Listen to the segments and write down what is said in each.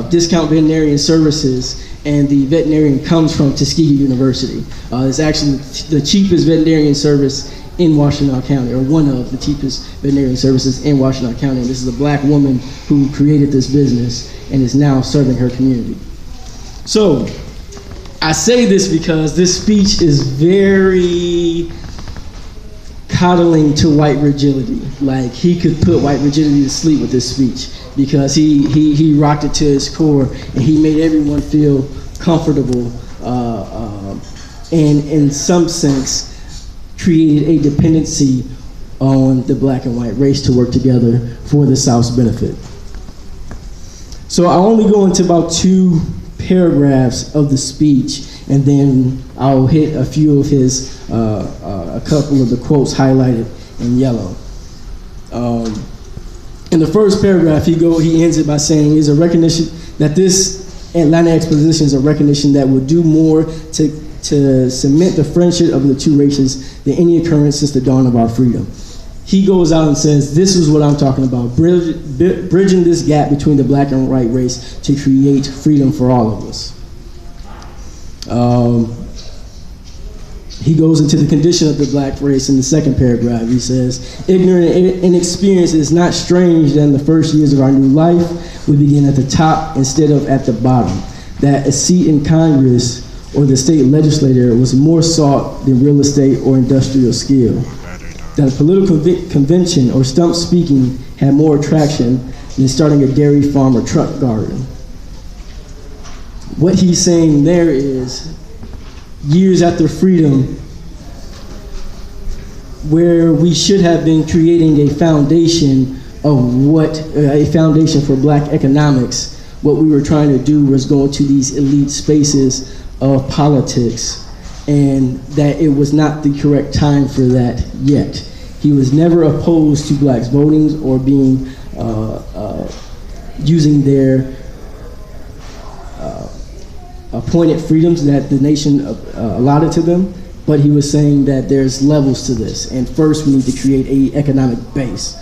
discount veterinarian services, and the veterinarian comes from Tuskegee University. It's actually the cheapest veterinarian service in Washtenaw County, or one of the cheapest veterinarian services in Washtenaw County. And this is a black woman who created this business and is now serving her community. So I say this because this speech is very coddling to white rigidity. Like, he could put white rigidity to sleep with this speech, because he rocked it to his core, and he made everyone feel comfortable, and in some sense created a dependency on the black and white race to work together for the South's benefit. So I only go into about 2 paragraphs of the speech, and then I'll hit a few of his, a couple of the quotes highlighted in yellow. In the first paragraph, he ends it by saying, "Is a recognition that this Atlanta Exposition is a recognition that will do more to cement the friendship of the two races than any occurrence since the dawn of our freedom." He goes out and says, this is what I'm talking about, bridging this gap between the black and white race to create freedom for all of us. He goes into the condition of the black race in the second paragraph. He says, "Ignorant and inexperienced, it is not strange that in the first years of our new life, we begin at the top instead of at the bottom. That a seat in Congress or the state legislature was more sought than real estate or industrial skill. That a political convention or stump speaking had more attraction than starting a dairy farm or truck garden." What he's saying there is, years after freedom, where we should have been creating a foundation for black economics, what we were trying to do was go into these elite spaces of politics, and that it was not the correct time for that yet. He was never opposed to blacks voting or being using their appointed freedoms that the nation allotted to them, but he was saying that there's levels to this, and first we need to create an economic base.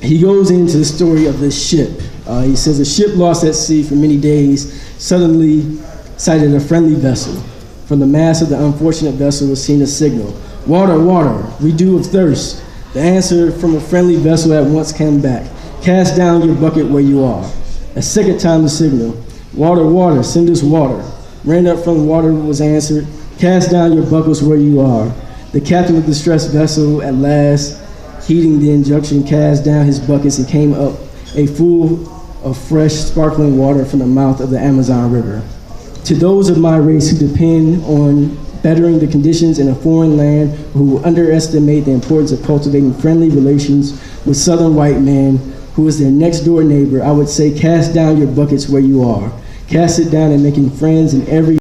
He goes into the story of this ship. He says, "A ship lost at sea for many days suddenly sighted a friendly vessel. From the mast of the unfortunate vessel was seen a signal. 'Water, water, we do of thirst.' The answer from a friendly vessel at once came back. 'Cast down your bucket where you are.' A second time the signal. 'Water, water, send us water.' Ran up from the water was answered. 'Cast down your buckets where you are.' The captain of the distressed vessel at last, heeding the injunction, cast down his buckets and came up a full of fresh, sparkling water from the mouth of the Amazon River. To those of my race who depend on bettering the conditions in a foreign land, who underestimate the importance of cultivating friendly relations with Southern white men, who is their next door neighbor, I would say, cast down your buckets where you are. Cast it down and making friends in every